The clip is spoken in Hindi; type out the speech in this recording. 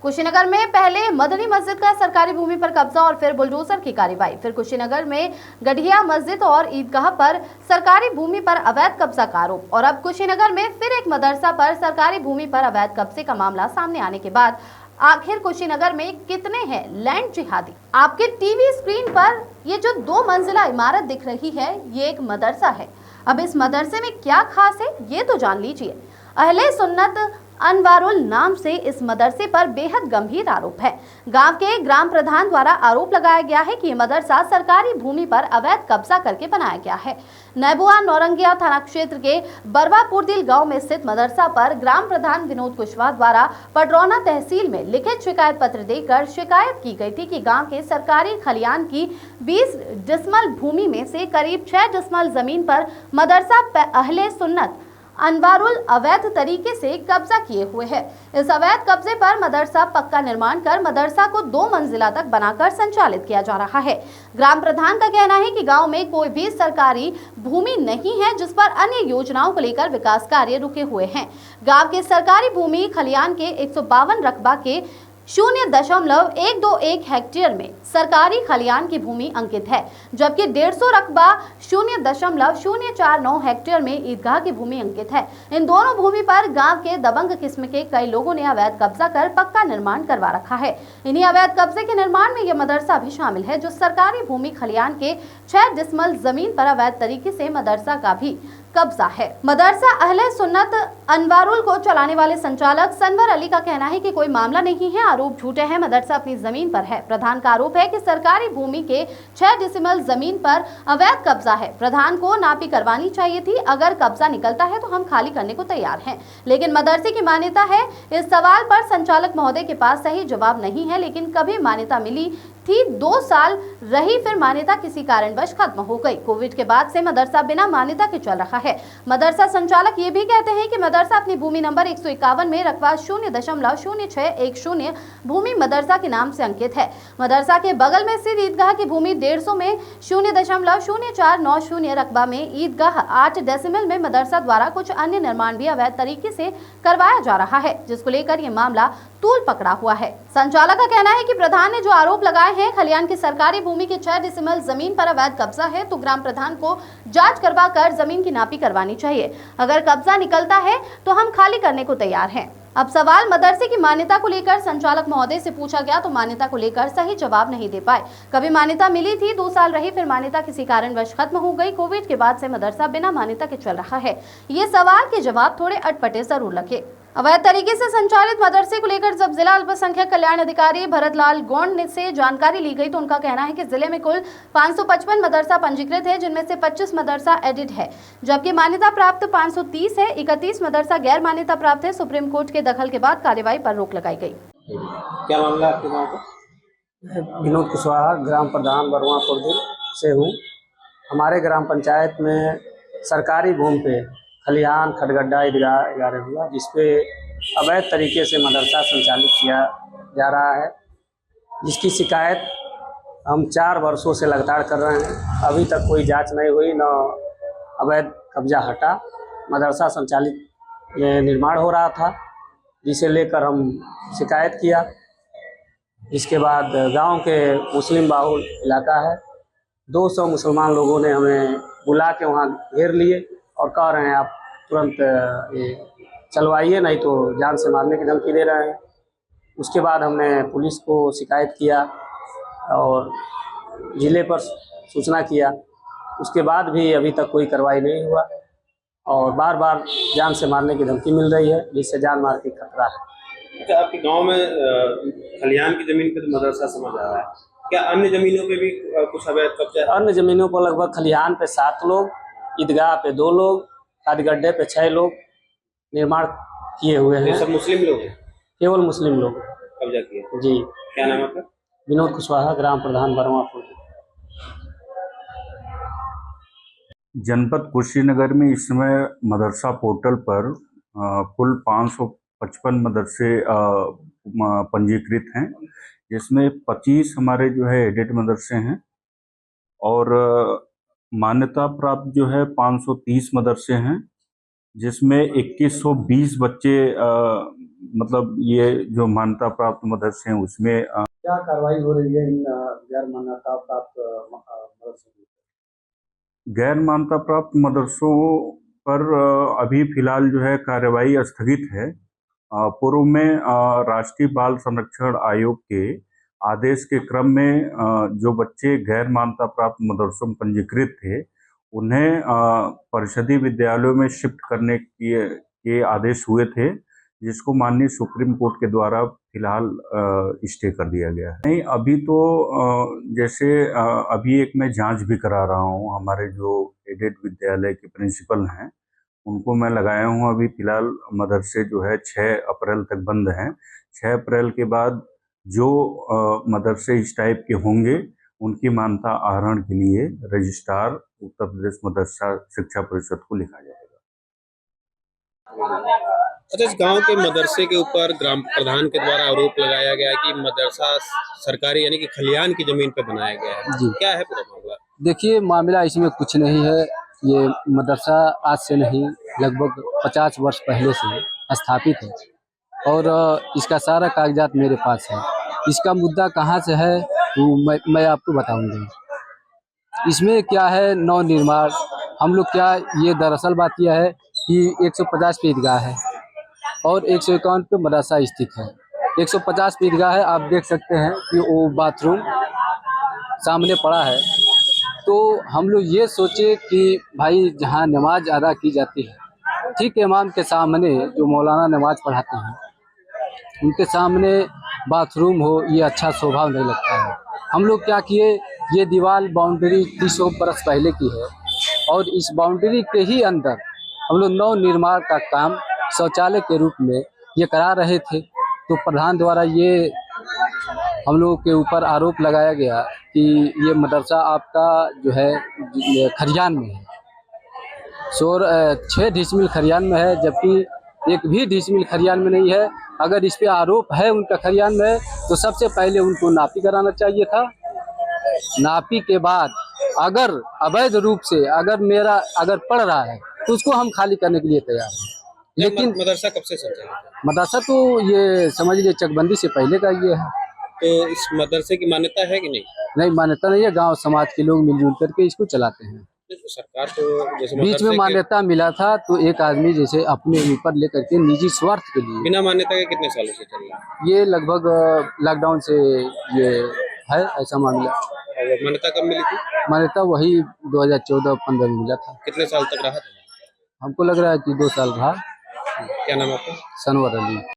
कुशीनगर में पहले मदनी मस्जिद का सरकारी भूमि पर कब्जा और फिर बुलडोजर की कार्रवाई। फिर कुशीनगर में गढ़िया मस्जिद और ईदगाह पर सरकारी भूमि पर अवैध कब्जा का आरोप और अब कुशीनगर में फिर एक मदरसा पर सरकारी भूमि पर अवैध कब्जे का मामला सामने आने के बाद आखिर कुशीनगर में कितने हैं लैंड जिहादी। आपके टीवी स्क्रीन पर ये जो 2 मंजिला इमारत दिख रही है, ये एक मदरसा है। अब इस मदरसे में क्या खास है ये तो जान लीजिए। अहले सुन्नत अनवारुल नाम से इस मदरसे पर बेहद गंभीर आरोप है। गांव के ग्राम प्रधान द्वारा आरोप लगाया गया है कि यह मदरसा सरकारी भूमि पर अवैध कब्जा करके बनाया गया है। नैबुआ नौरंगिया थाना क्षेत्र के बरवापुरदिल गांव में स्थित मदरसा पर ग्राम प्रधान विनोद कुशवाहा द्वारा पडरौना तहसील में लिखित शिकायत पत्र देकर शिकायत की गई थी कि गांव के सरकारी खलियान की 20 डिसमल भूमि में से करीब 6 डिसमल जमीन पर मदरसा अहले सुन्नत अनवारुल अवैध तरीके से कब्जा किए हुए है। इस अवैध कब्जे पर मदरसा पक्का निर्माण कर मदरसा को 2 मंजिला तक बनाकर संचालित किया जा रहा है। ग्राम प्रधान का कहना है कि गांव में कोई भी सरकारी भूमि नहीं है जिस पर अन्य योजनाओं को लेकर विकास कार्य रुके हुए हैं। गांव के सरकारी भूमि खलियान के 152 रकबा के 0.121 हेक्टेयर में सरकारी खलियान की भूमि अंकित है, जबकि 150 रकबा 0.049 हेक्टेयर में ईदगाह की भूमि अंकित है। इन दोनों भूमि पर गांव के दबंग किस्म के कई लोगों ने अवैध कब्जा कर पक्का निर्माण करवा रखा है। इन्हीं अवैध कब्जे के निर्माण में यह मदरसा भी शामिल है, जो सरकारी भूमि खलियान के 6 डिसमल जमीन पर अवैध तरीके से मदरसा का भी कब्जा है। मदरसा अहले सुन्नत अनवारुल को चलाने वाले संचालक सनवर अली का कहना है कि कोई मामला नहीं है, आरोप झूठे हैं, मदरसा अपनी जमीन पर है। प्रधान का आरोप है कि सरकारी भूमि के 6 डिसमल जमीन पर अवैध कब्जा है। प्रधान को नापी करवानी चाहिए थी। अगर कब्जा निकलता है तो हम खाली करने को तैयार हैं, लेकिन मदरसे की मान्यता है। इस सवाल पर संचालक महोदय के पास सही जवाब नहीं है, लेकिन कभी मान्यता मिली थी, 2 साल रही, फिर मान्यता किसी कारणवश खत्म हो गई। कोविड के बाद से मदरसा बिना मान्यता के चल रहा है। मदरसा संचालक ये भी कहते हैं कि मदरसा अपनी भूमि नंबर 151 में रकबा 0.0610 भूमि मदरसा के नाम से अंकित है। मदरसा के बगल में स्थित ईदगाह की भूमि 150 में 0.0490 रकबा में ईदगाह 8 डेसिमल में मदरसा द्वारा कुछ अन्य निर्माण भी अवैध तरीके से करवाया जा रहा है, जिसको लेकर यह मामला तूल पकड़ा हुआ है। संचालक का कहना है कि प्रधान ने जो आरोप लगाए हैं, खलियान की सरकारी भूमि के 6 डिसमल जमीन पर अवैध कब्जा है, तो ग्राम प्रधान को जांच करवा कर जमीन की नापी करवानी चाहिए। अगर कब्जा निकलता है तो हम खाली करने को तैयार हैं। अब सवाल मदरसे की मान्यता को लेकर संचालक महोदय से पूछा गया तो मान्यता को लेकर सही जवाब नहीं दे पाए। कभी मान्यता मिली थी, 2 साल रही, फिर मान्यता किसी कारणवश खत्म हो गई। कोविड के बाद से मदरसा बिना मान्यता के चल रहा है। ये सवाल के जवाब थोड़े अटपटे जरूर लगे। अवैध तरीके से संचालित मदरसे को लेकर जब जिला अल्पसंख्यक कल्याण अधिकारी भरतलाल गोंड से जानकारी ली गई तो उनका कहना है कि जिले में कुल 555 मदरसा पंजीकृत है, जिनमें से 25 मदरसा एडिड है, जबकि मान्यता प्राप्त 530 है। 31 मदरसा गैर मान्यता प्राप्त है। सुप्रीम कोर्ट के दखल के बाद कार्यवाही पर रोक लगाई गई। क्या मामला आपके गाँव का? विनोद कुशवाहा ग्राम प्रधान बरवापुरदिल से हूँ। हमारे ग्राम पंचायत में सरकारी भूमि पे खलिहान खटगड्ढा ईदगाह हुआ, जिसपे अवैध तरीके से मदरसा संचालित किया जा रहा है, जिसकी शिकायत हम 4 वर्षों से लगातार कर रहे हैं। अभी तक कोई जांच नहीं हुई, न अवैध कब्जा हटा। मदरसा संचालित निर्माण हो रहा था, जिसे लेकर हम शिकायत किया। इसके बाद गांव के मुस्लिम बाहुल इलाका है, 200 मुसलमान लोगों ने हमें बुला के वहाँ घेर लिए और कह रहे हैं आप तुरंत ये चलवाइए, नहीं तो जान से मारने की धमकी दे रहे हैं। उसके बाद हमने पुलिस को शिकायत किया और ज़िले पर सूचना किया। उसके बाद भी अभी तक कोई कार्रवाई नहीं हुआ और बार बार जान से मारने की धमकी मिल रही है, जिससे जान मार की खतरा है। अच्छा, आपके गांव में खलियान की जमीन पे तो मदरसा समझ आ रहा है, क्या अन्य जमीनों पे भी कुछ अवैध कब्जा है? अन्य जमीनों पर लगभग खलिहान पे 7 लोग, ईदगाह पे 2 लोग, खादगड्ढे पे 6 लोग निर्माण किए हुए हैं। ये सब मुस्लिम लोग हैं? केवल मुस्लिम लोग कब्जा किए। जी। क्या नाम है आपका? विनोद कुशवाहा, ग्राम प्रधान बरवापुर। जनपद कुशीनगर में इस समय मदरसा पोर्टल पर कुल 555 मदरसे पंजीकृत हैं, जिसमें 25 हमारे जो है एडेड मदरसे हैं और मान्यता प्राप्त जो है 530 मदरसे हैं, जिसमें 2120 बच्चे मतलब ये जो मान्यता प्राप्त मदरसे हैं उसमें क्या कार्रवाई हो रही है इन गैर मान्यता प्राप्त मदरसों की? गैर मान्यता प्राप्त मदरसों पर अभी फिलहाल जो है कार्रवाई स्थगित है। पूर्व में राष्ट्रीय बाल संरक्षण आयोग के आदेश के क्रम में जो बच्चे गैर मान्यता प्राप्त मदरसों में पंजीकृत थे उन्हें परिषदीय विद्यालयों में शिफ्ट करने के आदेश हुए थे, जिसको माननीय सुप्रीम कोर्ट के द्वारा फिलहाल स्टे कर दिया गया है। नहीं, अभी तो जैसे अभी एक मैं जांच भी करा रहा हूँ, हमारे जो एडेड विद्यालय के प्रिंसिपल हैं उनको मैं लगाया हूँ। अभी फिलहाल मदरसे जो है 6 अप्रैल तक बंद हैं। 6 अप्रैल के बाद जो मदरसे इस टाइप के होंगे उनकी मान्यता आहरण के लिए रजिस्ट्रार उत्तर प्रदेश मदरसा शिक्षा परिषद को लिखा जाएगा। अच्छा, इस गांव के मदरसे के ऊपर ग्राम प्रधान के द्वारा आरोप लगाया गया है कि मदरसा सरकारी यानी कि खलियान की जमीन पर बनाया गया है। जी। क्या है पूरा मामला? देखिए, मामला इसमें कुछ नहीं है। ये मदरसा आज से नहीं, लगभग 50 वर्ष पहले से स्थापित है और इसका सारा कागजात मेरे पास है। इसका मुद्दा कहाँ से है वो मैं आपको बताऊंगा। इसमें क्या है, नव निर्माण हम लोग क्या, ये दरअसल बात यह है कि 150 पे ईदगाह है और 151 पे मदरसा स्थित है। 150 पे ईदगाह है, आप देख सकते हैं कि वो बाथरूम सामने पड़ा है। तो हम लोग ये सोचे कि भाई जहाँ नमाज अदा की जाती है, ठीक इमाम के सामने जो मौलाना नमाज पढ़ाते हैं उनके सामने बाथरूम हो, ये अच्छा शोभा नहीं लगता है। हम लोग क्या किए, ये दीवार बाउंड्री 30 बरस पहले की है और इस बाउंड्री के ही अंदर हम लोग नव निर्माण का काम शौचालय के रूप में ये करा रहे थे। तो प्रधान द्वारा ये हम लोगों के ऊपर आरोप लगाया गया कि ये मदरसा आपका जो है खरियान में है। 6 डिसमिल खरियान में है, जबकि एक भी डिसमिल खरियान में नहीं है। अगर इस पे आरोप है उनका खरियान में है तो सबसे पहले उनको नापी कराना चाहिए था। नापी के बाद अगर अवैध रूप से अगर पड़ रहा है तो उसको हम खाली करने के लिए तैयार हैं। लेकिन मदरसा कब से संचालित है? मदरसा तो ये समझ लीजिए चकबंदी से पहले का ये है। तो इस मदरसे की मान्यता है कि नहीं? नहीं, मान्यता नहीं है। गांव समाज के लोग मिलजुल करके इसको चलाते हैं। तो सरकार तो जैसे बीच में मान्यता मिला था तो एक आदमी जैसे अपने ऊपर लेकर के निजी स्वार्थ के लिए, बिना मान्यता के कितने सालों से चल रहा है? ये लगभग लॉकडाउन से ये है ऐसा मामला। और मान्यता कब मिली थी? मान्यता वही 2014-15 में मिला था। कितने साल तक रहा था? हमको लग रहा है कि 2 साल रहा। क्या नाम है आपका? सनवर अली।